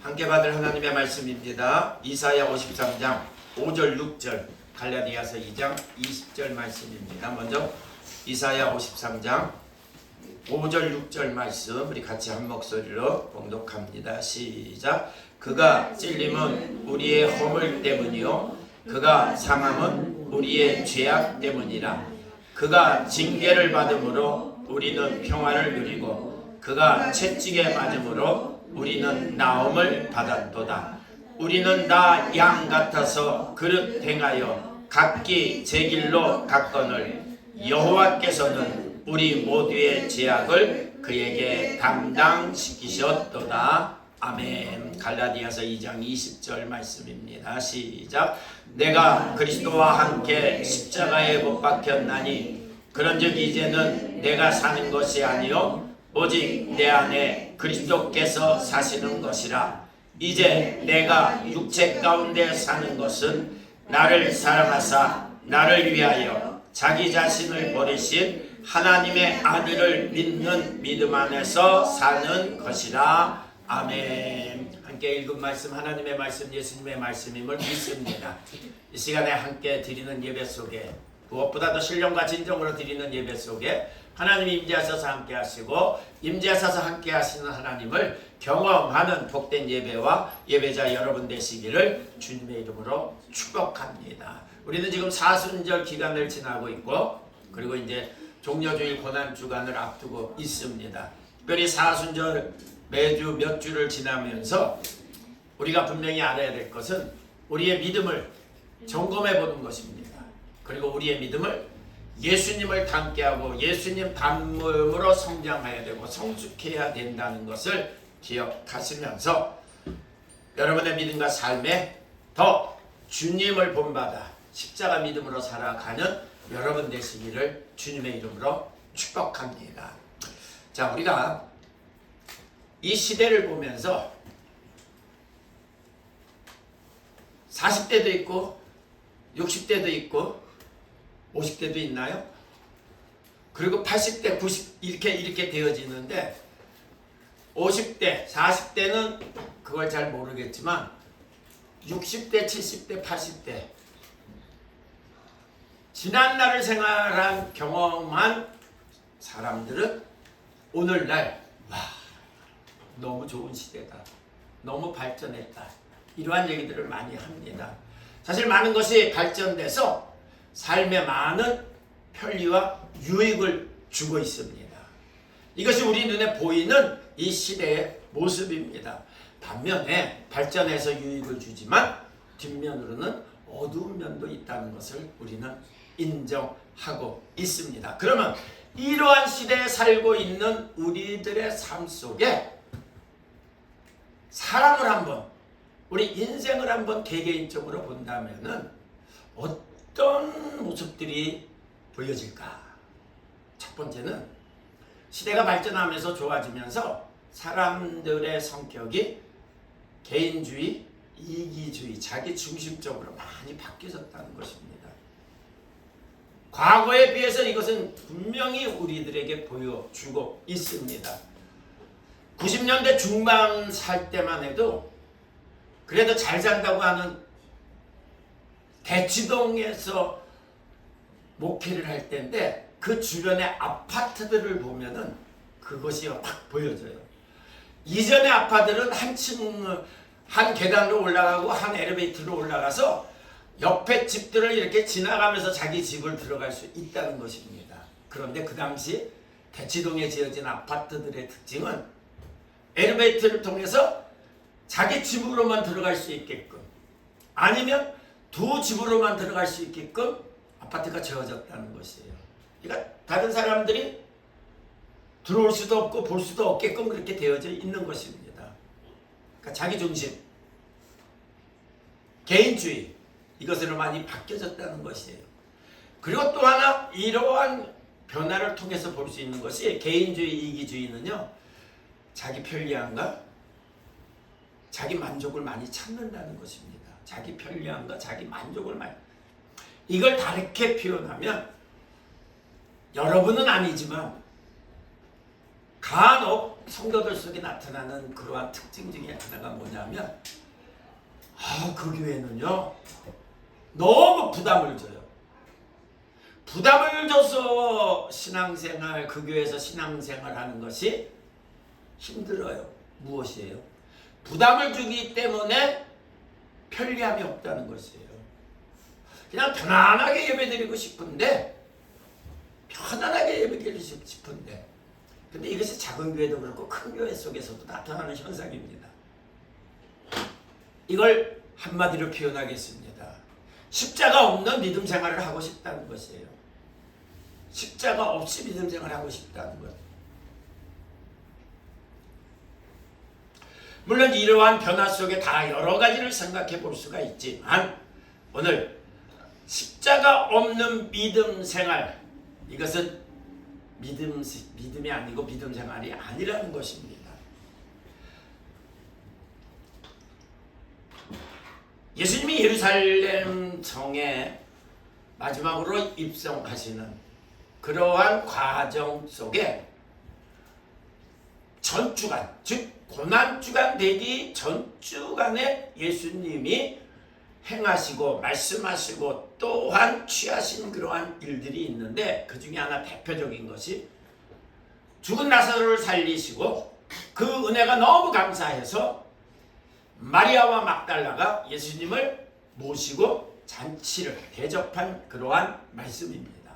함께 받을 하나님의 말씀입니다. 이사야 53장 5절 6절, 갈라디아서 2장 20절 말씀입니다. 먼저 이사야 53장 5절 6절 말씀 우리 같이 한 목소리로 봉독합니다. 시작. 그가 찔림은 우리의 허물 때문이요 그가 상함은 우리의 죄악 때문이라. 그가 징계를 받음으로 우리는 평화를 누리고 그가 채찍에 맞음으로 우리는 나음을 받았도다. 우리는 다 양 같아서 그릇 행하여 각기 제 길로 갔거늘 여호와께서는 우리 모두의 죄악을 그에게 담당시키셨도다. 아멘. 갈라디아서 2장 20절 말씀입니다. 시작. 내가 그리스도와 함께 십자가에 못 박혔나니 그런즉 이제는 내가 사는 것이 아니요 오직 내 안에 그리스도께서 사시는 것이라. 이제 내가 육체 가운데 사는 것은 나를 사랑하사 나를 위하여 자기 자신을 버리신 하나님의 아들을 믿는 믿음 안에서 사는 것이라. 아멘. 함께 읽은 말씀 하나님의 말씀 예수님의 말씀임을 믿습니다. 이 시간에 함께 드리는 예배 속에 무엇보다도 신령과 진정으로 드리는 예배 속에 하나님이 임재하셔서 함께 하시고 임재하셔서 함께 하시는 하나님을 경험하는 복된 예배와 예배자 여러분 되시기를 주님의 이름으로 축복합니다. 우리는 지금 사순절 기간을 지나고 있고 그리고 이제 종려주일 고난주간을 앞두고 있습니다. 특별히 사순절 매주 몇 주를 지나면서 우리가 분명히 알아야 될 것은 우리의 믿음을 점검해 보는 것입니다. 그리고 우리의 믿음을 예수님을 닮게 하고 예수님 닮음으로 성장해야 되고 성숙해야 된다는 것을 기억하시면서 여러분의 믿음과 삶에 더 주님을 본받아 십자가 믿음으로 살아가는 여러분 되시기를 주님의 이름으로 축복합니다. 자, 우리가 이 시대를 보면서 40대도 있고 60대도 있고 50대도 있나요? 그리고 80대, 90 이렇게 되어지는데 50대, 40대는 그걸 잘 모르겠지만 60대, 70대, 80대 지난날을 생활한 경험한 사람들은 오늘날 와 너무 좋은 시대다. 너무 발전했다. 이러한 얘기들을 많이 합니다. 사실 많은 것이 발전돼서 삶에 많은 편리와 유익을 주고 있습니다. 이것이 우리 눈에 보이는 이 시대의 모습입니다. 반면에 발전해서 유익을 주지만 뒷면으로는 어두운 면도 있다는 것을 우리는 인정하고 있습니다. 그러면 이러한 시대에 살고 있는 우리들의 삶 속에 사람을 한번 우리 인생을 한번 개개인적으로 본다면은 어떤 모습들이 보여질까? 첫 번째는 시대가 발전하면서 좋아지면서 사람들의 성격이 개인주의, 이기주의, 자기 중심적으로 많이 바뀌어졌다는 것입니다. 과거에 비해서 이것은 분명히 우리들에게 보여주고 있습니다. 90년대 중반 살 때만 해도 그래도 잘 산다고 하는 대치동에서 목회를 할 때인데 그 주변의 아파트들을 보면은 그것이 확 보여져요. 이전의 아파트는 한 계단으로 올라가고 한 엘리베이터로 올라가서 옆에 집들을 이렇게 지나가면서 자기 집을 들어갈 수 있다는 것입니다. 그런데 그 당시 대치동에 지어진 아파트들의 특징은 엘리베이터를 통해서 자기 집으로만 들어갈 수 있게끔 아니면 두 집으로만 들어갈 수 있게끔 아파트가 지어졌다는 것이에요. 그러니까 다른 사람들이 들어올 수도 없고 볼 수도 없게끔 그렇게 되어져 있는 것입니다. 그러니까 자기 중심, 개인주의 이것으로 많이 바뀌어졌다는 것이에요. 그리고 또 하나 이러한 변화를 통해서 볼 수 있는 것이 개인주의, 이기주의는요. 자기 편리함과 자기 만족을 많이 찾는다는 것입니다. 자기 편리함과 자기 만족을 많이 이걸 다르게 표현하면 여러분은 아니지만 간혹 성도들 속에 나타나는 그러한 특징 중에 하나가 뭐냐면 그 교회는요 너무 부담을 줘요. 부담을 줘서 신앙생활, 그 교회에서 신앙생활 하는 것이 힘들어요. 무엇이에요? 부담을 주기 때문에 편리함이 없다는 것이에요. 그냥 편안하게 예배드리고 싶은데 편안하게 예배드리고 싶은데 근데 이것이 작은 교회도 그렇고 큰 교회 속에서도 나타나는 현상입니다. 이걸 한마디로 표현하겠습니다. 십자가 없는 믿음 생활을 하고 싶다는 것이에요. 십자가 없이 믿음 생활을 하고 싶다는 것. 물론 이러한 변화 속에 다 여러 가지를 생각해 볼 수가 있지만 오늘 십자가 없는 믿음 생활, 이것은 믿음이 아니고 믿음 생활이 아니라는 것입니다. 예수님이 예루살렘 성에 마지막으로 입성하시는 그러한 과정 속에 전주간, 즉 고난주간 되기 전주간에 예수님이 행하시고 말씀하시고 또한 취하신 그러한 일들이 있는데 그 중에 하나 대표적인 것이 죽은 나사로를 살리시고 그 은혜가 너무 감사해서 마리아와 막달라가 예수님을 모시고 잔치를 대접한 그러한 말씀입니다.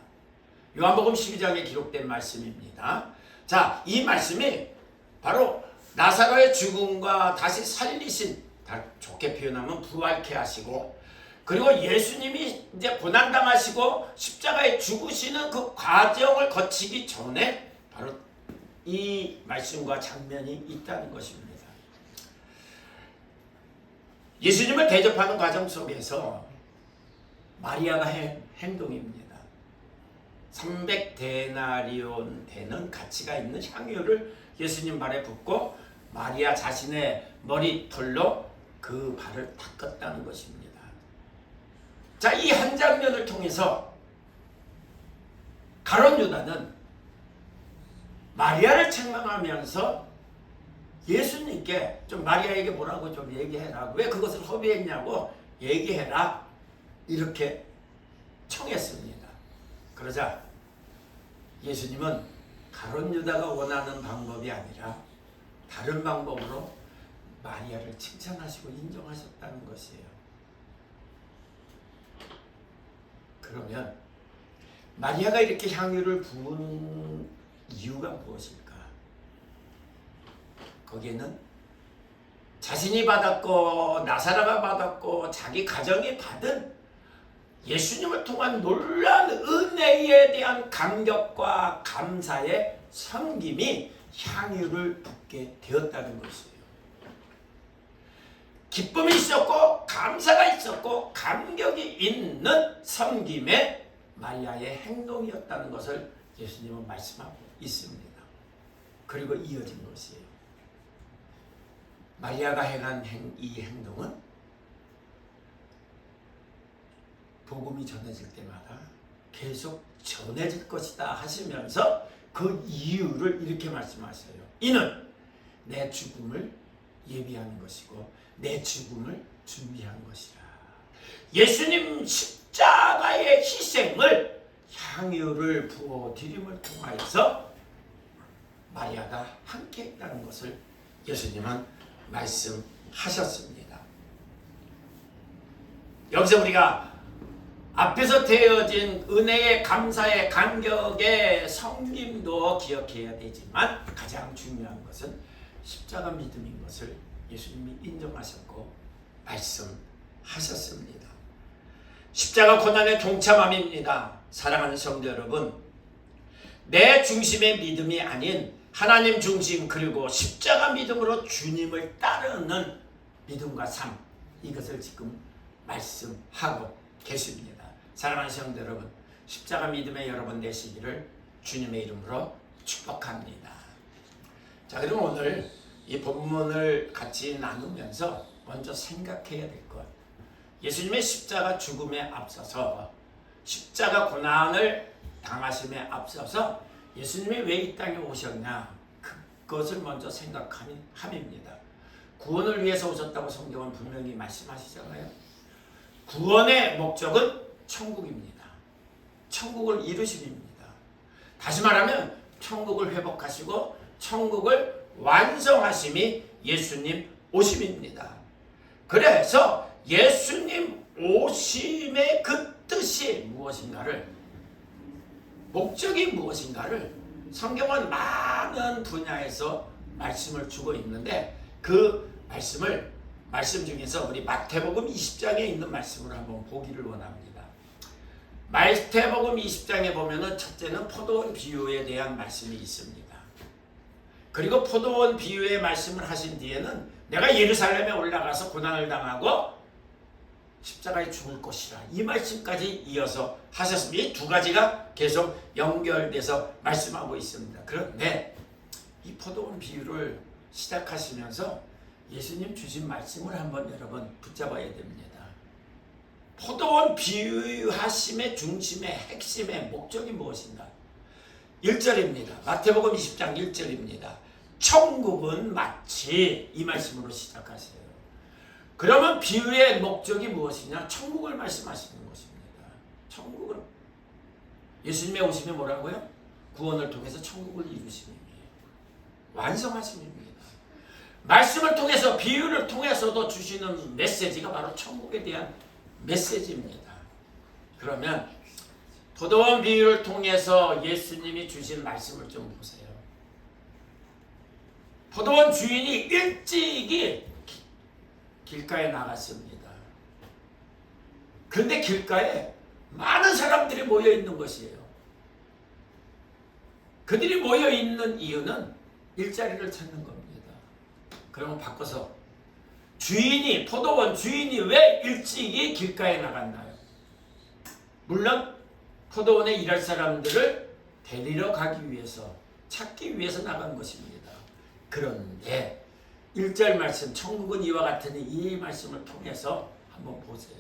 요한복음 12장에 기록된 말씀입니다. 자, 이 말씀이 바로 나사로의 죽음과 다시 살리신, 좋게 표현하면 부활케 하시고 그리고 예수님이 이제 고난당하시고 십자가에 죽으시는 그 과정을 거치기 전에 바로 이 말씀과 장면이 있다는 것입니다. 예수님을 대접하는 과정 속에서 마리아가 한 행동입니다. 300데나리온 되는 가치가 있는 향유를 예수님 발에 붓고 마리아 자신의 머리털로 그 발을 닦았다는 것입니다. 자, 이 한 장면을 통해서 가룟 유다는 마리아를 책망하면서 예수님께 좀 마리아에게 뭐라고 좀 얘기해라. 왜 그것을 허비했냐고 얘기해라. 이렇게 청했습니다. 그러자 예수님은 가룟 유다가 원하는 방법이 아니라 다른 방법으로 마리아를 칭찬하시고 인정하셨다는 것이에요. 그러면 마리아가 이렇게 향유를 부은 이유가 무엇일까? 거기에는 자신이 받았고 나사로가 받았고 자기 가정이 받은 예수님을 통한 놀라운 은혜에 대한 감격과 감사의 섬김이 향유를 붓게 되었다는 것이에요. 기쁨이 있었고 감사가 있었고 감격이 있는 섬김의 마리아의 행동이었다는 것을 예수님은 말씀하고 있습니다. 그리고 이어진 것이에요. 마리아가 행한 이 행동은 복음이 전해질 때마다 계속 전해질 것이다 하시면서 그 이유를 이렇게 말씀하셔요. 이는 내 죽음을 예비하는 것이고 내 죽음을 준비한 것이라. 예수님 십자가의 희생을 향유를 부어드림을 통하여서 마리아가 함께 했다는 것을 예수님은 말씀하셨습니다. 여기서 우리가 앞에서 되어진 은혜의 감사의 감격의 섬김도 기억해야 되지만 가장 중요한 것은 십자가 믿음인 것을 예수님이 인정하셨고 말씀하셨습니다. 십자가 고난의 동참함입니다. 사랑하는 성도 여러분, 내 중심의 믿음이 아닌 하나님 중심 그리고 십자가 믿음으로 주님을 따르는 믿음과 삶, 이것을 지금 말씀하고 계십니다. 사랑하는 성도 여러분, 십자가 믿음의 여러분 되시기를 주님의 이름으로 축복합니다. 자, 그럼 오늘 이 본문을 같이 나누면서 먼저 생각해야 될 것, 예수님의 십자가 죽음에 앞서서 십자가 고난을 당하심에 앞서서 예수님이 왜 이 땅에 오셨냐, 그것을 먼저 생각함입니다. 구원을 위해서 오셨다고 성경은 분명히 말씀하시잖아요. 구원의 목적은 천국입니다. 천국을 이루심입니다. 다시 말하면 천국을 회복하시고 천국을 완성하심이 예수님 오심입니다. 그래서 예수님 오심의 그 뜻이 무엇인가를, 목적이 무엇인가를 성경은 많은 분야에서 말씀을 주고 있는데, 그 말씀 중에서 우리 마태복음 20장에 있는 말씀을 한번 보기를 원합니다. 마태복음 20장에 보면은 첫째는 포도원 비유에 대한 말씀이 있습니다. 그리고 포도원 비유의 말씀을 하신 뒤에는 내가 예루살렘에 올라가서 고난을 당하고 십자가에 죽을 것이라, 이 말씀까지 이어서 하셨습니다. 이 두 가지가 계속 연결돼서 말씀하고 있습니다. 그런데 이 포도원 비유를 시작하시면서 예수님 주신 말씀을 한번 여러분 붙잡아야 됩니다. 포도원 비유하심의 중심의 핵심의 목적이 무엇인가? 1절입니다. 마태복음 20장 1절입니다. 천국은 마치, 이 말씀으로 시작하세요. 그러면 비유의 목적이 무엇이냐? 천국을 말씀하시는 것입니다. 천국은 예수님의 오심이 뭐라고요? 구원을 통해서 천국을 이루심이에요. 완성하심입니다. 말씀을 통해서, 비유를 통해서도 주시는 메시지가 바로 천국에 대한 메시지입니다. 그러면 포도원 비유를 통해서 예수님이 주신 말씀을 좀 보세요. 포도원 주인이 일찍이 길가에 나갔습니다. 그런데 길가에 많은 사람들이 모여 있는 것이에요. 그들이 모여 있는 이유는 일자리를 찾는 겁니다. 그러면 바꿔서, 포도원 주인이 왜 일찍이 길가에 나갔나요? 물론 포도원에 일할 사람들을 데리러 가기 위해서, 찾기 위해서 나간 것입니다. 그런데 1절 말씀, 천국은 이와 같으니, 이 말씀을 통해서 한번 보세요.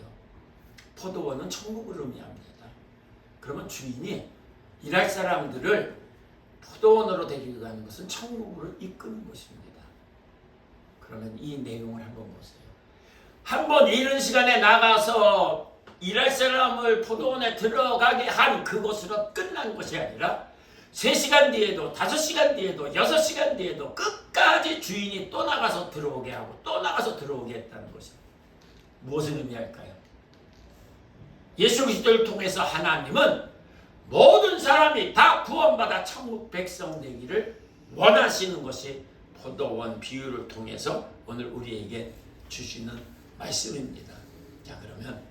포도원은 천국을 의미합니다. 그러면 주인이 일할 사람들을 포도원으로 데리고 가는 것은 천국으로 이끄는 것입니다. 그러면 이 내용을 한번 보세요. 한번 이른 시간에 나가서 일할 사람을 포도원에 들어가게 한 그것으로 끝난 것이 아니라 3시간 뒤에도 5시간 뒤에도 6시간 뒤에도 끝까지 주인이 또 나가서 들어오게 하고 또 나가서 들어오게 했다는 것입니다. 무엇을 의미할까요? 예수 그리스도를 통해서 하나님은 모든 사람이 다 구원받아 천국 백성 되기를 원하시는 것이 포도원 비유를 통해서 오늘 우리에게 주시는 말씀입니다. 자, 그러면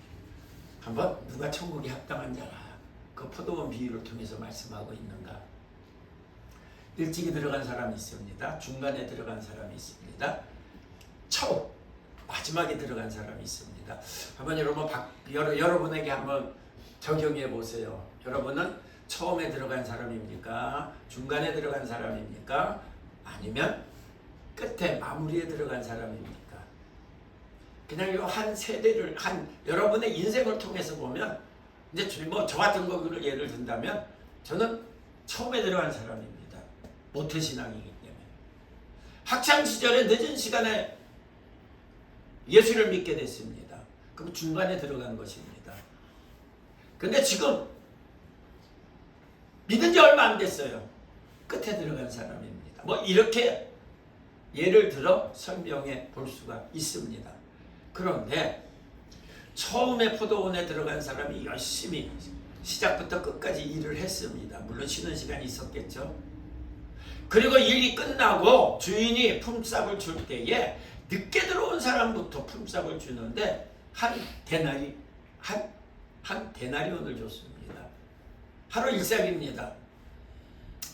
한번 누가 천국에 합당한 자라, 그 포도원 비유를 통해서 말씀하고 있는가? 일찍이 들어간 사람이 있습니다. 중간에 들어간 사람이 있습니다. 마지막에 들어간 사람이 있습니다. 한번 여러분에게 한번 적용해 보세요. 여러분은 처음에 들어간 사람입니까? 중간에 들어간 사람입니까? 아니면 끝에 마무리에 들어간 사람입니까? 그냥 요 한 세대를, 여러분의 인생을 통해서 보면, 이제 저 같은 거를 예를 든다면, 저는 처음에 들어간 사람입니다. 모태신앙이기 때문에. 학창시절에 늦은 시간에 예수를 믿게 됐습니다. 그럼 중간에 들어간 것입니다. 근데 지금 믿은 지 얼마 안 됐어요. 끝에 들어간 사람입니다. 이렇게 예를 들어 설명해 볼 수가 있습니다. 그런데 처음에 포도원에 들어간 사람이 열심히 시작부터 끝까지 일을 했습니다. 물론 쉬는 시간이 있었겠죠. 그리고 일이 끝나고 주인이 품삯을 줄 때에 늦게 들어온 사람부터 품삯을 주는데 한 데나리온을 줬습니다. 하루 일삭입니다.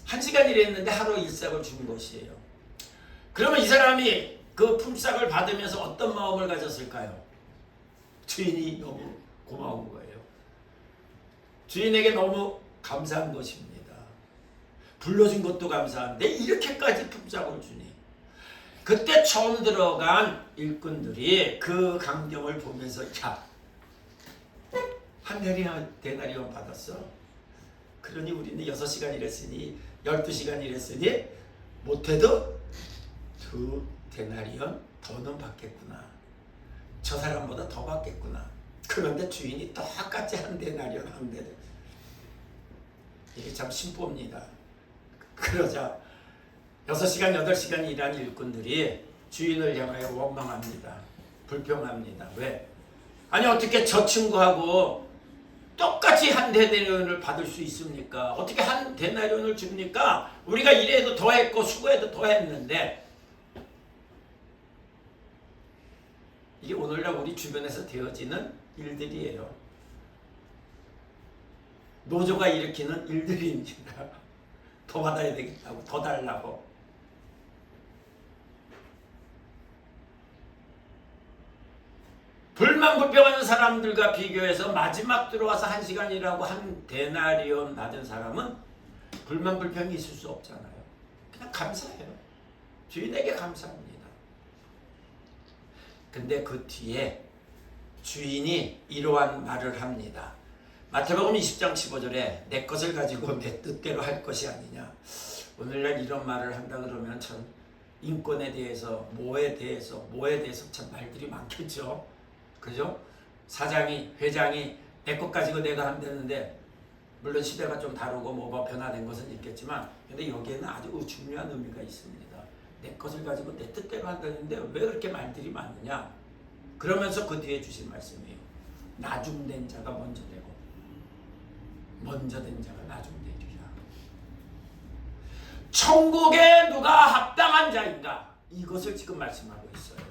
1시간 일했는데 하루 일삭을 준 것이에요. 그러면 이 사람이 그 품삯을 받으면서 어떤 마음을 가졌을까요? 주인이 너무 고마운 거예요. 주인에게 너무 감사한 것입니다. 불러준 것도 감사한데 이렇게까지 품삯을 주니. 그때 처음 들어간 일꾼들이 그 광경을 보면서, 한 데나리온 받았어. 그러니 우리는 6시간 일했으니 12시간 일했으니 못해도 2데나리온 더는 받겠구나. 저 사람보다 더 받겠구나. 그런데 주인이 똑같이 1데나리온 한대. 이게 참 심보입니다. 그러자 6시간 8시간 일한 일꾼들이 주인을 향하여 원망합니다. 불평합니다. 왜? 아니 어떻게 저 친구하고 똑같이 1데나리온을 받을 수 있습니까? 어떻게 1데나리온을 줍니까? 우리가 일해도 더했고 수고해도 더했는데. 이게 오늘날 우리 주변에서 되어지는 일들이에요. 노조가 일으키는 일들입니다. 더 받아야 되겠다고, 더 달라고. 불만 불평하는 사람들과 비교해서 마지막 들어와서 1시간 일하고 1데나리온 받은 사람은 불만 불평이 있을 수 없잖아요. 그냥 감사해요. 주인에게 감사합니다. 근데 그 뒤에 주인이 이러한 말을 합니다. 마태복음 20장 15절에 내 것을 가지고 내 뜻대로 할 것이 아니냐. 오늘날 이런 말을 한다 그러면 참 인권에 대해서 뭐에 대해서 참 말들이 많겠죠. 그죠? 사장이 회장이 내 것 가지고 내가 한다는데, 물론 시대가 좀 다르고 뭐가 변화된 것은 있겠지만, 근데 여기에는 아주 중요한 의미가 있습니다. 내 것을 가지고 내 뜻대로 한다는데 왜 그렇게 말들이 많느냐. 그러면서 그 뒤에 주신 말씀이에요. 나중된 자가 먼저 되고 먼저 된 자가 나중되리라. 천국에 누가 합당한 자인가? 이것을 지금 말씀하고 있어요.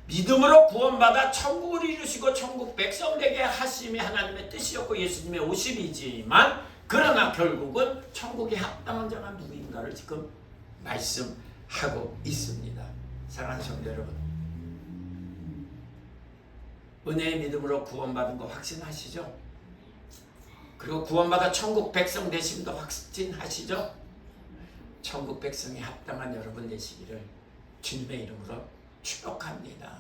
믿음으로 구원받아 천국을 이루시고 천국 백성 되게 하심이 하나님의 뜻이었고 예수님의 오심이지만, 그러나 결국은 천국에 합당한 자가 누구인가를 지금 말씀하고 있습니다. 사랑하는 성도 여러분, 은혜의 믿음으로 구원받은 거 확신하시죠? 그리고 구원받아 천국 백성 되심도 확신하시죠? 천국 백성이 합당한 여러분 되시기를 주님의 이름으로 축복합니다.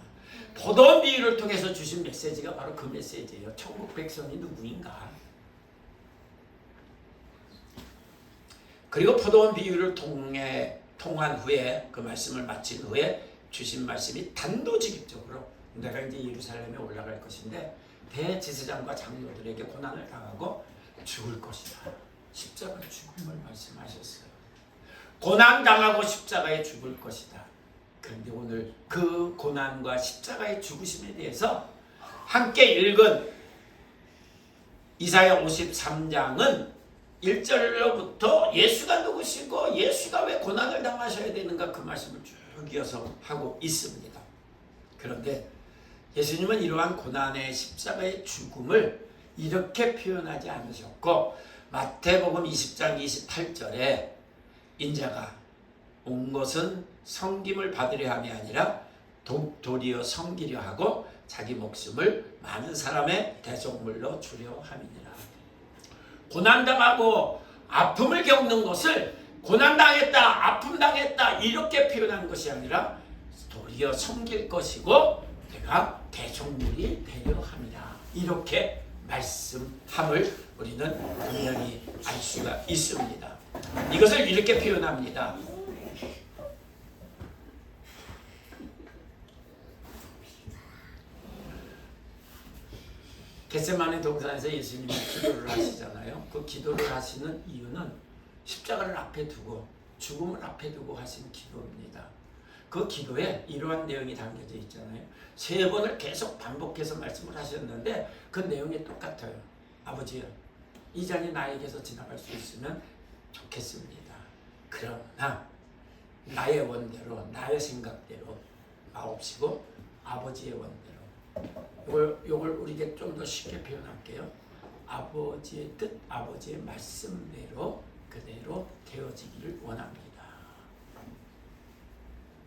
포도원 비유를 통해서 주신 메시지가 바로 그 메시지예요. 천국 백성이 누구인가? 그리고 포도원 비유를 통한 후에, 그 말씀을 마친 후에 주신 말씀이 단도직입적으로 내가 이제 예루살렘에 올라갈 것인데 대제사장과 장로들에게 고난을 당하고 죽을 것이다. 십자가 죽음을 말씀하셨어요. 고난 당하고 십자가에 죽을 것이다. 그런데 오늘 그 고난과 십자가의 죽으심에 대해서 함께 읽은 이사야 53장은 1절로부터 예수가 누구시고 예수가 왜 고난을 당하셔야 되는가, 그 말씀을 쭉 이어서 하고 있습니다. 그런데 예수님은 이러한 고난의 십자가의 죽음을 이렇게 표현하지 않으셨고, 마태복음 20장 28절에 인자가 온 것은 섬김을 받으려 함이 아니라 도리어 섬기려 하고 자기 목숨을 많은 사람의 대속물로 주려 함이니라. 고난당하고 아픔을 겪는 것을 고난당했다, 아픔당했다 이렇게 표현한 것이 아니라 도리어 섬길 것이고 내가 대속물이 되려 함이라, 이렇게 말씀함을 우리는 분명히 알 수가 있습니다. 이것을 이렇게 표현합니다. 겟세마네 동산에서 예수님이 기도를 하시잖아요. 그 기도를 하시는 이유는 십자가를 앞에 두고 죽음을 앞에 두고 하신 기도입니다. 그 기도에 이러한 내용이 담겨져 있잖아요. 3번을 계속 반복해서 말씀을 하셨는데 그 내용이 똑같아요. 아버지요, 이 잔이 나에게서 지나갈 수 있으면 좋겠습니다. 그러나 나의 원대로, 나의 생각대로 마옵시고 아버지의 원대로. 요걸 우리에게 좀 더 쉽게 표현할게요. 아버지의 뜻, 아버지의 말씀대로 그대로 되어지기를 원합니다.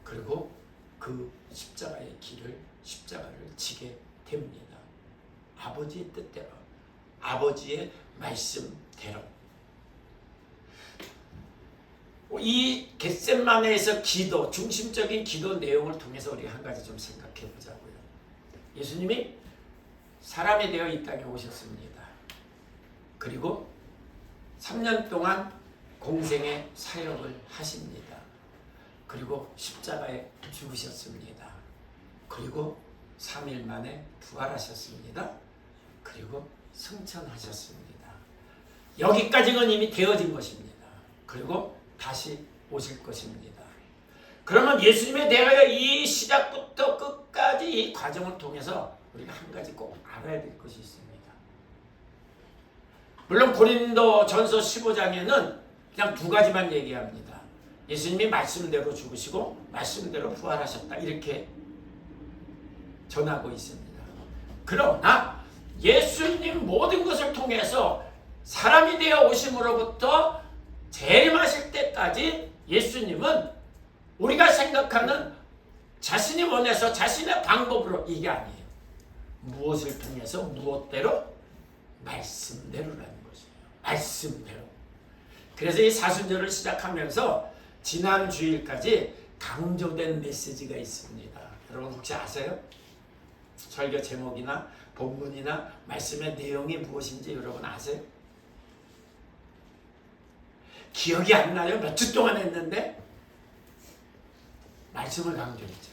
그리고 그 십자가의 십자가를 지게 됩니다. 아버지의 뜻대로, 아버지의 말씀대로. 이 겟세마네에서 기도, 중심적인 기도 내용을 통해서 우리가 한 가지 좀 생각해 보자고요. 예수님이 사람이 되어 이 땅에 오셨습니다. 그리고 3년 동안 공생의 사역을 하십니다. 그리고 십자가에 죽으셨습니다. 그리고 3일 만에 부활하셨습니다. 그리고 승천하셨습니다. 여기까지는 이미 되어진 것입니다. 그리고 다시 오실 것입니다. 그러면 예수님에 대하여 이 시작부터 끝까지 이 과정을 통해서 우리가 한 가지 꼭 알아야 될 것이 있습니다. 물론 고린도전서 15장에는 그냥 두 가지만 얘기합니다. 예수님이 말씀대로 죽으시고 말씀대로 부활하셨다, 이렇게 전하고 있습니다. 그러나 예수님 모든 것을 통해서 사람이 되어 오심으로부터 재림하실 때까지 예수님은 우리가 생각하는 자신이 원해서 자신의 방법으로, 이게 아니에요. 무엇을 통해서 무엇대로? 말씀대로라는 것이에요. 말씀대로. 그래서 이 사순절을 시작하면서 지난 주일까지 강조된 메시지가 있습니다. 여러분 혹시 아세요? 설교 제목이나 본문이나 말씀의 내용이 무엇인지 여러분 아세요? 기억이 안 나요? 몇 주 동안 했는데? 말씀을 강조했죠.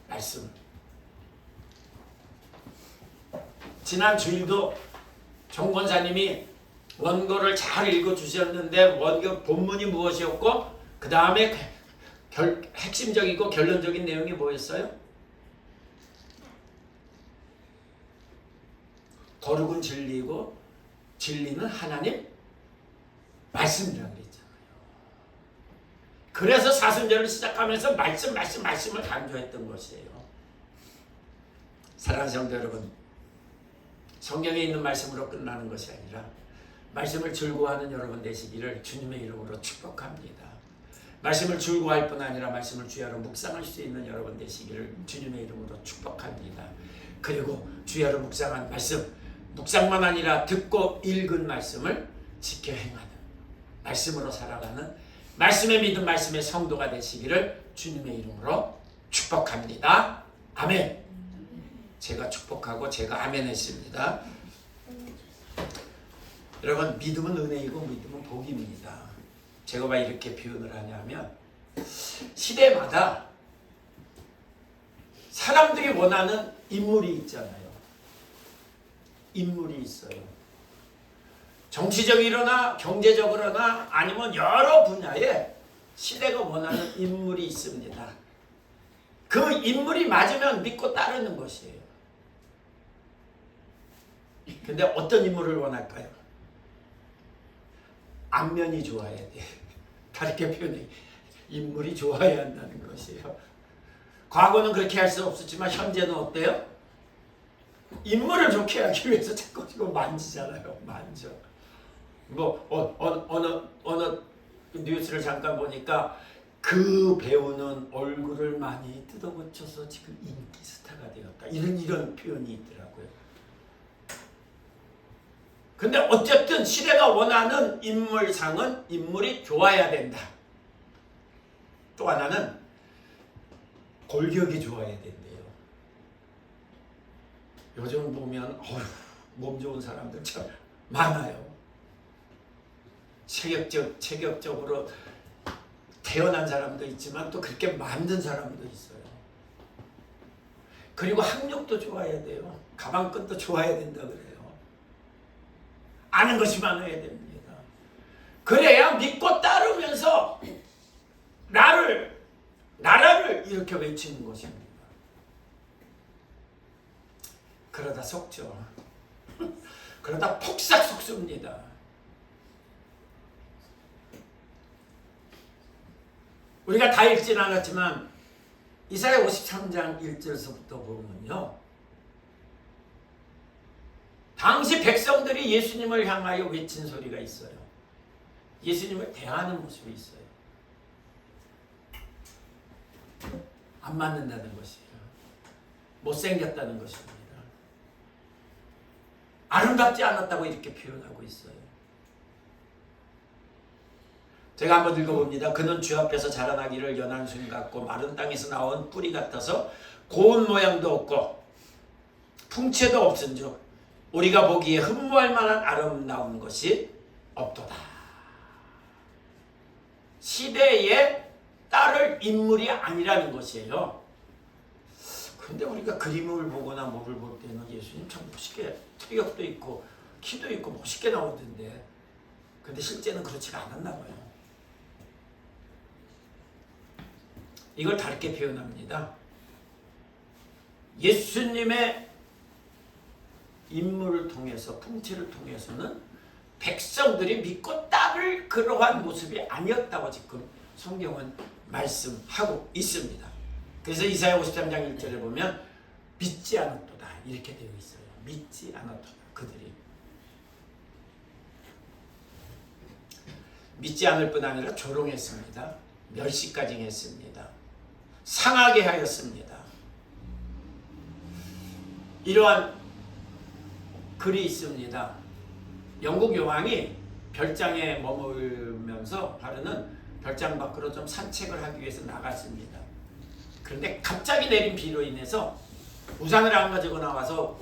말씀. 지난 주일도 정 권사님이 원고를 잘 읽어주셨는데 원고 본문이 무엇이었고 그 다음에 핵심적이고 결론적인 내용이 뭐였어요? 거룩은 진리이고 진리는 하나님 말씀이라고 그랬잖아요. 그래서 사순절을 시작하면서 말씀을 강조했던 것이에요. 사랑하는 성도 여러분, 성경에 있는 말씀으로 끝나는 것이 아니라 말씀을 즐거워하는 여러분 되시기를 주님의 이름으로 축복합니다. 말씀을 즐거워할 뿐 아니라 말씀을 주야로 묵상할 수 있는 여러분 되시기를 주님의 이름으로 축복합니다. 그리고 주야로 묵상한 말씀, 묵상만 아니라 듣고 읽은 말씀을 지켜 행하는, 말씀으로 살아가는 말씀의 믿음, 말씀의 성도가 되시기를 주님의 이름으로 축복합니다. 아멘. 제가 축복하고 제가 아멘 했습니다. 여러분, 믿음은 은혜이고 믿음은 복입니다. 제가 왜 이렇게 표현을 하냐면 시대마다 사람들이 원하는 인물이 있잖아요. 인물이 있어요. 정치적이거나 경제적으로나 아니면 여러 분야에 시대가 원하는 인물이 있습니다. 그 인물이 맞으면 믿고 따르는 것이에요. 근데 어떤 인물을 원할까요? 안면이 좋아야 돼. 다르게 표현해. 인물이 좋아야 한다는 것이에요. 과거는 그렇게 할 수 없었지만 현재는 어때요? 인물을 좋게 하기 위해서 자꾸 이거 만지잖아요. 만져. 뭐 어느 뉴스를 잠깐 보니까 그 배우는 얼굴을 많이 뜯어고쳐서 지금 인기 스타가 되었다. 이런 표현이 있더라고요. 근데 어쨌든 시대가 원하는 인물상은 인물이 좋아야 된다. 또 하나는 골격이 좋아야 된대요. 요즘 보면 몸 좋은 사람들 참 많아요. 체격적으로 태어난 사람도 있지만 또 그렇게 만든 사람도 있어요. 그리고 학력도 좋아야 돼요. 가방끈도 좋아야 된다 그래요. 아는 것이 많아야 됩니다. 그래야 믿고 따르면서 나라를 이렇게 외치는 것입니다. 그러다 속죠. 그러다 폭삭 속습니다. 우리가 다 읽진 않았지만 이사야 53장 1절서부터 보면요, 당시 백성들이 예수님을 향하여 외친 소리가 있어요. 예수님을 대하는 모습이 있어요. 안 맞는다는 것이에요. 못생겼다는 것입니다. 아름답지 않았다고 이렇게 표현하고 있어요. 제가 한번 읽어봅니다. 그는 주 앞에서 자라나기를 연한 순 같고 마른 땅에서 나온 뿌리 같아서 고운 모양도 없고 풍채도 없은즉 우리가 보기에 흠모할 만한 아름다운 것이 없도다. 시대에 따를 인물이 아니라는 것이에요. 근데 우리가 그림을 보거나 뭐를 볼 때는 예수님 참 멋있게 체격도 있고 키도 있고 멋있게 나오던데, 근데 실제는 그렇지가 않았나 봐요. 이걸 다르게 표현합니다. 예수님의 인물을 통해서, 풍채를 통해서는 백성들이 믿고 따를 그러한 모습이 아니었다고 지금 성경은 말씀하고 있습니다. 그래서 이사야 53장 1절에 보면 믿지 않았도다 이렇게 되어 있어요. 믿지 않았도다. 그들이 믿지 않을 뿐 아니라 조롱했습니다. 멸시까지 했습니다. 상하게 하였습니다. 이러한 글이 있습니다. 영국 여왕이 별장에 머물면서 하루는 별장 밖으로 좀 산책을 하기 위해서 나갔습니다. 그런데 갑자기 내린 비로 인해서 우산을 안 가지고 나와서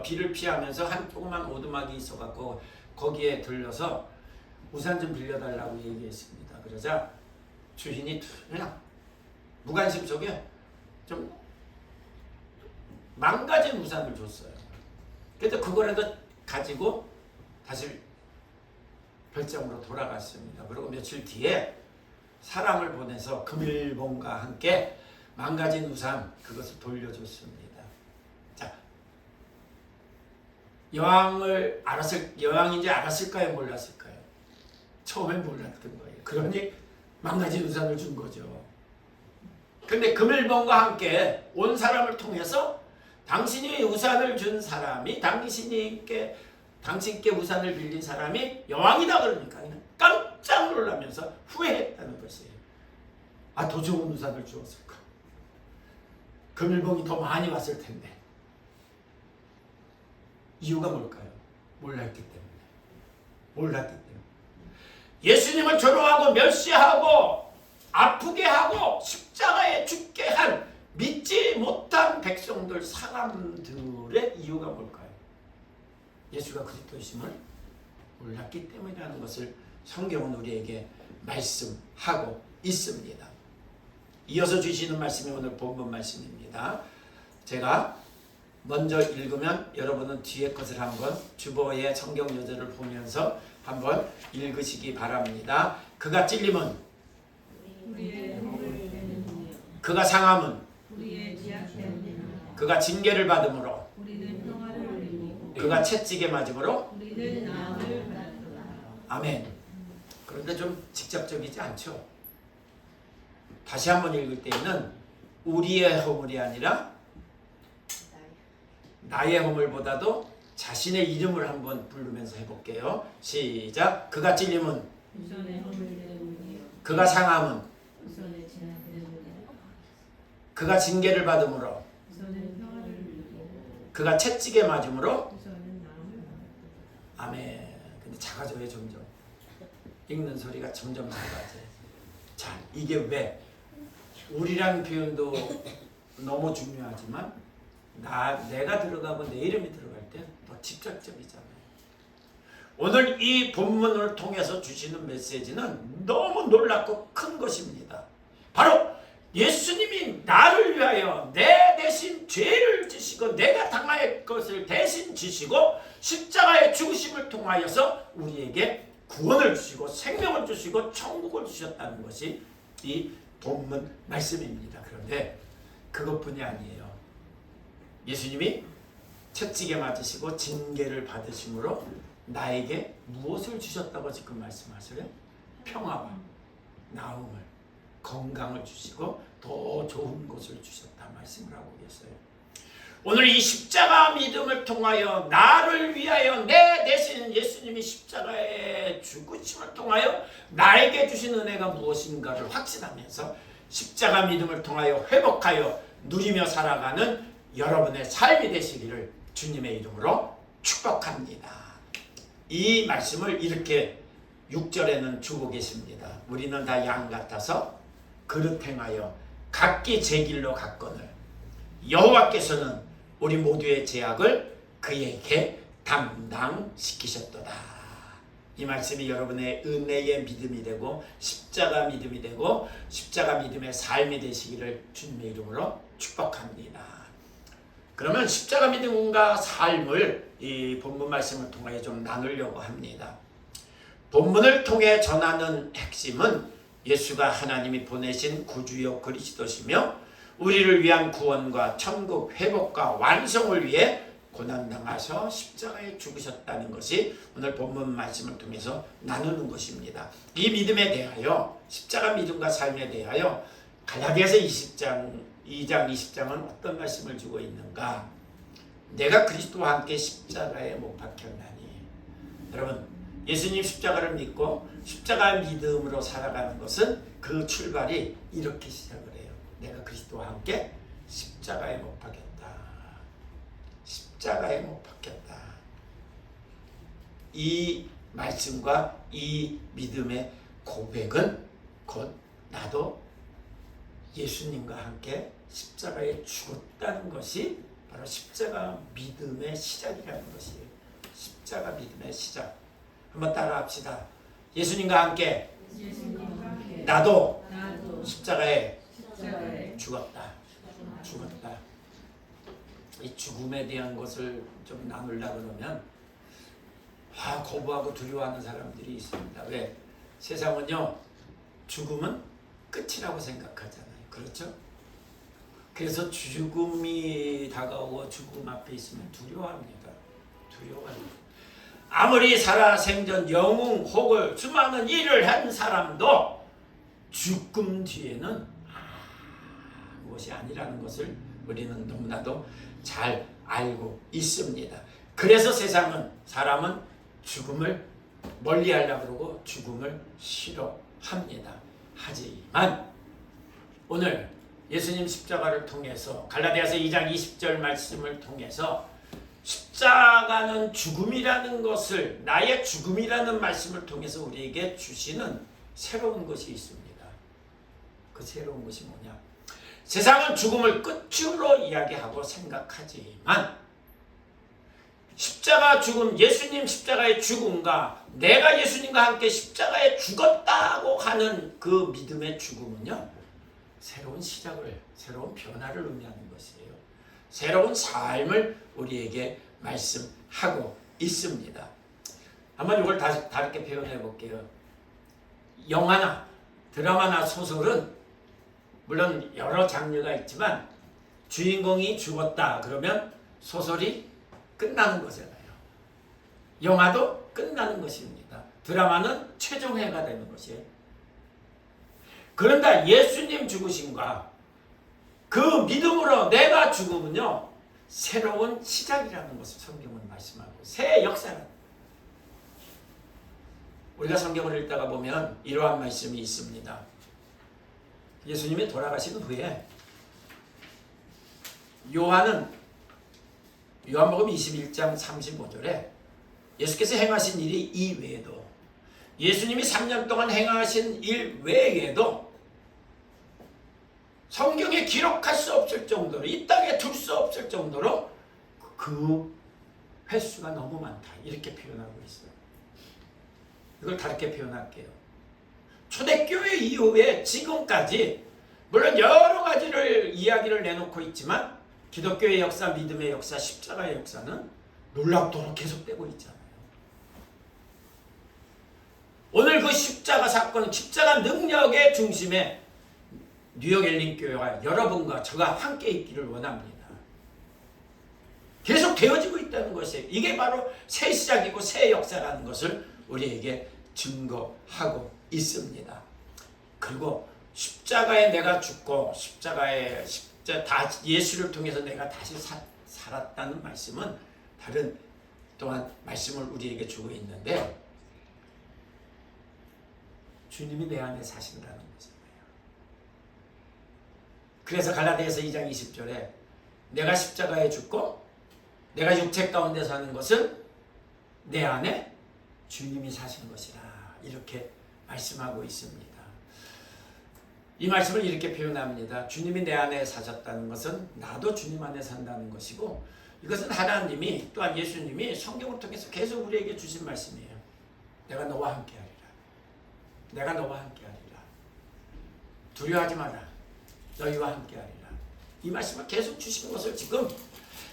비를 피하면서 한 조그만 오두막이 있어갖고 거기에 들려서 우산 좀 빌려달라고 얘기했습니다. 그러자 주인이 그냥 무관심 속에 좀 망가진 우산을 줬어요. 그래서 그거라도 가지고 다시 별장으로 돌아갔습니다. 그리고 며칠 뒤에 사람을 보내서 금일봉과 함께 망가진 우산 그것을 돌려줬습니다. 자, 여왕인지 알았을까요? 몰랐을까요? 처음엔 몰랐던 거예요. 그러니 망가진 우산을 준 거죠. 근데 금일봉과 함께 온 사람을 통해서 당신이 우산을 준 사람이, 당신께 우산을 빌린 사람이 여왕이다 그러니까 그냥 깜짝 놀라면서 후회했다는 것이에요. 아, 더 좋은 우산을 주었을까? 금일봉이 더 많이 왔을 텐데. 이유가 뭘까요? 몰랐기 때문에. 예수님을 조롱하고 멸시하고 아프게 하고 십자가에 죽게 한 믿지 못한 백성들, 사람들의 이유가 뭘까요? 예수가 그리스도이심을 몰랐기 때문이라는 것을 성경은 우리에게 말씀하고 있습니다. 이어서 주시는 말씀이 오늘 본문 말씀입니다. 제가 먼저 읽으면 여러분은 뒤에 것을 한번 주보의 성경 요절을 보면서 한번 읽으시기 바랍니다. 그가 찔림은 그가 상함은 그가 징계를 받음으로 그가 채찍에 맞음으로 아멘. 그런데 좀 직접적이지 않죠? 다시 한번 읽을 때에는 우리의 허물이 아니라 나의 허물보다도 자신의 이름을 한번 부르면서 해볼게요. 시작. 그가 찔림은 그가 상함은 그가 징계를 받음으로 그가 채찍에 맞음으로 아멘. 근데 작아져요. 점점 읽는 소리가 점점 작아져요. 자, 이게 왜? 우리라는 표현도 너무 중요하지만 내가 들어가고 내 이름이 들어갈 때 더 직접적이잖아요. 오늘 이 본문을 통해서 주시는 메시지는 너무 놀랍고 큰 것입니다. 바로 예수님이 나를 위하여 내 대신 죄를 지시고 내가 당할 것을 대신 지시고 십자가의 죽으심을 통하여서 우리에게 구원을 주시고 생명을 주시고 천국을 주셨다는 것이 이 본문 말씀입니다. 그런데 그것뿐이 아니에요. 예수님이 채찍에 맞으시고 징계를 받으심으로 나에게 무엇을 주셨다고 지금 말씀하세요? 평화와 나음을, 건강을 주시고 더 좋은 것을 주셨다 말씀을 하고 계세요. 오늘 이 십자가 믿음을 통하여 나를 위하여 내 대신 예수님이 십자가에 죽으심을 통하여 나에게 주신 은혜가 무엇인가를 확신하면서 십자가 믿음을 통하여 회복하여 누리며 살아가는 여러분의 삶이 되시기를 주님의 이름으로 축복합니다. 이 말씀을 이렇게 6절에는 주고 계십니다. 우리는 다 양 같아서 그릇 행하여 각기 제 길로 갔거늘 여호와께서는 우리 모두의 죄악을 그에게 담당시키셨도다. 이 말씀이 여러분의 은혜의 믿음이 되고 십자가 믿음이 되고 십자가 믿음의 삶이 되시기를 주님의 이름으로 축복합니다. 그러면 십자가 믿음과 삶을 이 본문 말씀을 통해 좀 나누려고 합니다. 본문을 통해 전하는 핵심은 예수가 하나님이 보내신 구주요 그리스도시며 우리를 위한 구원과 천국 회복과 완성을 위해 고난당하셔 십자가에 죽으셨다는 것이 오늘 본문 말씀을 통해서 나누는 것입니다. 이 믿음에 대하여 십자가 믿음과 삶에 대하여 갈라디아서 2장 20장은 어떤 말씀을 주고 있는가? 내가 그리스도와 함께 십자가에 못 박혔나니. 여러분, 예수님 십자가를 믿고 십자가 믿음으로 살아가는 것은 그 출발이 이렇게 시작을 해요. 내가 그리스도와 함께 십자가에 못 박혔다. 십자가에 못 박혔다. 이 말씀과 이 믿음의 고백은 곧 나도 예수님과 함께 십자가에 죽었다는 것이 바로 십자가 믿음의 시작이라는 것이에요. 십자가 믿음의 시작. 한번 따라 합시다. 예수님과 함께 나도 십자가에 죽었다. 이 죽음에 대한 것을 좀 나누려고 그러면 거부하고 두려워하는 사람들이 있습니다. 왜? 세상은요, 죽음은 끝이라고 생각하잖아요. 그렇죠? 그래서 죽음이 다가오고 죽음 앞에 있으면 두려워합니다. 아무리 살아생전 영웅 혹은 수많은 일을 한 사람도 죽음 뒤에는 아무것이 아니라는 것을 우리는 너무나도 잘 알고 있습니다. 그래서 사람은 죽음을 멀리하려고 그러고 죽음을 싫어합니다. 하지만 오늘 예수님 십자가를 통해서 갈라디아서 2장 20절 말씀을 통해서 십자가는 죽음이라는 것을, 나의 죽음이라는 말씀을 통해서 우리에게 주시는 새로운 것이 있습니다. 그 새로운 것이 뭐냐? 세상은 죽음을 끝으로 이야기하고 생각하지만 십자가 죽음, 예수님 십자가의 죽음과 내가 예수님과 함께 십자가에 죽었다고 하는 그 믿음의 죽음은요, 새로운 시작을, 새로운 변화를 의미하는 것이에요. 새로운 삶을 우리에게 말씀하고 있습니다. 한번 이걸 다르게 표현해 볼게요. 영화나 드라마나 소설은 물론 여러 장르가 있지만 주인공이 죽었다 그러면 소설이 끝나는 거잖아요. 영화도 끝나는 것입니다. 드라마는 최종회가 되는 것이에요. 그런데 예수님 죽으심과 그 믿음으로 내가 죽으면요, 새로운 시작이라는 것을 성경은 말씀하고, 새 역사는. 우리가 성경을 읽다가 보면 이러한 말씀이 있습니다. 예수님이 돌아가신 후에 요한복음 21장 35절에 예수께서 행하신 일이 이외에도, 예수님이 3년 동안 행하신 일 외에도 성경에 기록할 수 없을 정도로, 이 땅에 둘 수 없을 정도로 그 횟수가 너무 많다, 이렇게 표현하고 있어요. 이걸 다르게 표현할게요. 초대교회 이후에 지금까지 물론 여러 가지를 이야기를 내놓고 있지만 기독교의 역사, 믿음의 역사, 십자가의 역사는 놀랍도록 계속되고 있잖아요. 오늘 그 십자가 사건, 십자가 능력의 중심에 뉴욕 엘린교회와 여러분과 저가 함께 있기를 원합니다. 계속 되어지고 있다는 것이에요. 이게 바로 새 시작이고 새 역사라는 것을 우리에게 증거하고 있습니다. 그리고 십자가에 내가 죽고 예수를 통해서 내가 다시 살았다는 말씀은 다른 또한 말씀을 우리에게 주고 있는데, 주님이 내 안에 사신다는 거잖아요. 그래서 갈라디아서 2장 20절에 내가 십자가에 죽고 내가 육체 가운데 사는 것은 내 안에 주님이 사신 것이라, 이렇게 말씀하고 있습니다. 이 말씀을 이렇게 표현합니다. 주님이 내 안에 사셨다는 것은 나도 주님 안에 산다는 것이고, 이것은 하나님이 또한 예수님이 성경을 통해서 계속 우리에게 주신 말씀이에요. 내가 너와 함께하리라. 내가 너와 함께하리라. 두려워하지 마라. 너희와 함께하리라. 이 말씀을 계속 주신 것을 지금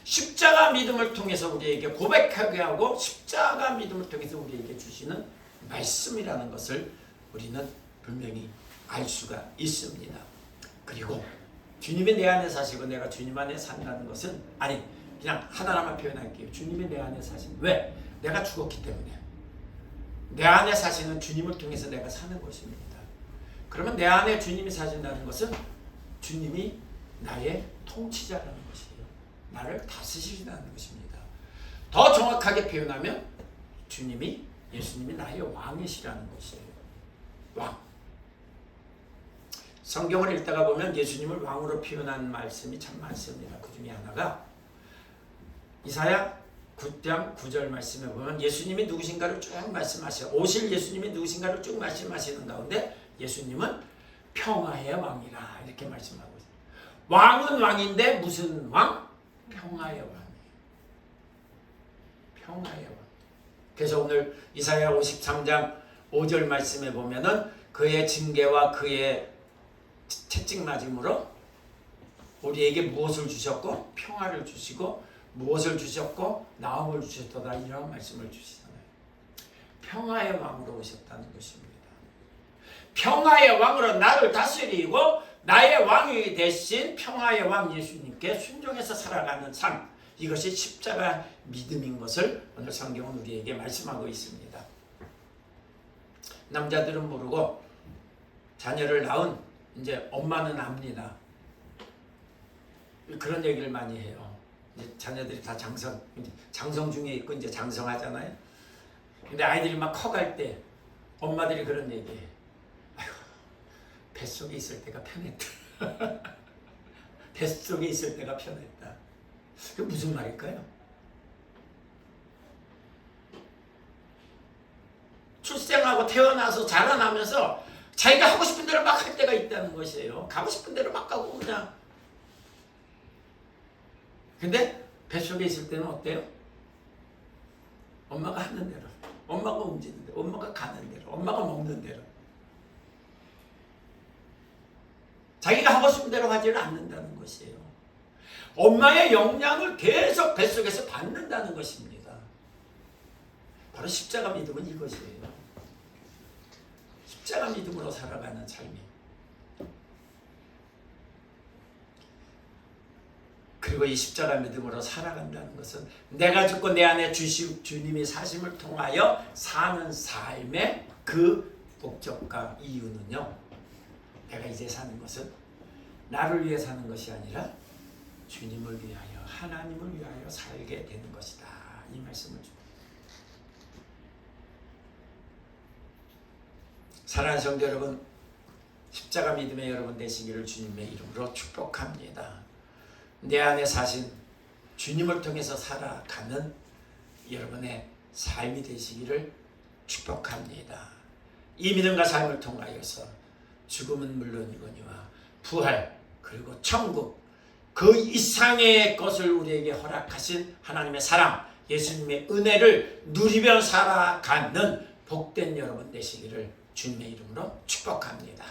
십자가 믿음을 통해서 우리에게 고백하게 하고 십자가 믿음을 통해서 우리에게 주시는 말씀이라는 것을 우리는 분명히 알 수가 있습니다. 그리고 주님이 내 안에 사시고 내가 주님 안에 산다는 것은, 아니 그냥 하나만 표현할게요. 주님이 내 안에 사신, 왜? 내가 죽었기 때문에. 내 안에 사시는 주님을 통해서 내가 사는 것입니다. 그러면 내 안에 주님이 사신다는 것은 주님이 나의 통치자라는 것이에요. 나를 다스리시다는 것입니다. 더 정확하게 표현하면 주님이, 예수님이 나의 왕이시라는 것이에요. 왕. 성경을 읽다가 보면 예수님을 왕으로 표현한 말씀이 참 많습니다. 그 중에 하나가 이사야 9장 9절 말씀에 보면 예수님이 누구신가를 쭉 말씀하셔요. 오실 예수님이 누구신가를 쭉 말씀하시는 가운데 예수님은 평화의 왕이라 이렇게 말씀하고 있어요. 왕은 왕인데 무슨 왕? 평화의 왕이에요. 평화의 왕. 그래서 오늘 이사야 53장 5절 말씀에 보면은 그의 징계와 그의 채찍 맞음으로 우리에게 무엇을 주셨고 평화를 주시고 무엇을 주셨고 나음을 주셨도다 이런 말씀을 주시잖아요. 평화의 왕으로 오셨다는 것입니다. 평화의 왕으로 나를 다스리고 나의 왕이 되신 평화의 왕 예수님께 순종해서 살아가는 삶, 이것이 십자가 믿음인 것을 오늘 성경은 우리에게 말씀하고 있습니다. 남자들은 모르고 자녀를 낳은 이제 엄마는 압니다. 그런 얘기를 많이 해요. 이제 자녀들이 다 장성 중에 있고 이제 장성하잖아요. 근데 아이들이 막 커갈 때 엄마들이 그런 얘기해. 아휴, 뱃속에 있을 때가 편했다. 뱃속에 있을 때가 편했다. 그게 무슨 말일까요? 출생하고 태어나서 자라나면서 자기가 하고 싶은 대로 막 할 때가 있다는 것이에요. 가고 싶은 대로 막 가고 그냥. 근데 뱃속에 있을 때는 어때요? 엄마가 하는 대로, 엄마가 움직이는 대로, 엄마가 가는 대로, 엄마가 먹는 대로. 자기가 하고 싶은 대로 하지를 않는다는 것이에요. 엄마의 영향을 계속 뱃속에서 받는다는 것입니다. 바로 십자가 믿음은 이것이에요. 십자가 믿음으로 살아가는 삶이. 그리고 이 십자가 믿음으로 살아간다는 것은 내가 죽고 내 안에 주님이 사심을 통하여 사는 삶의 그 목적과 이유는요, 내가 이제 사는 것은 나를 위해 사는 것이 아니라 주님을 위하여, 하나님을 위하여 살게 되는 것이다. 이 말씀을 줍니다. 사랑하는 성도 여러분, 십자가 믿음의 여러분 되시기를 주님의 이름으로 축복합니다. 내 안에 사신 주님을 통해서 살아가는 여러분의 삶이 되시기를 축복합니다. 이 믿음과 삶을 통하여서 죽음은 물론이거니와 부활 그리고 천국 그 이상의 것을 우리에게 허락하신 하나님의 사랑, 예수님의 은혜를 누리며 살아가는 복된 여러분 되시기를 주님의 이름으로 축복합니다.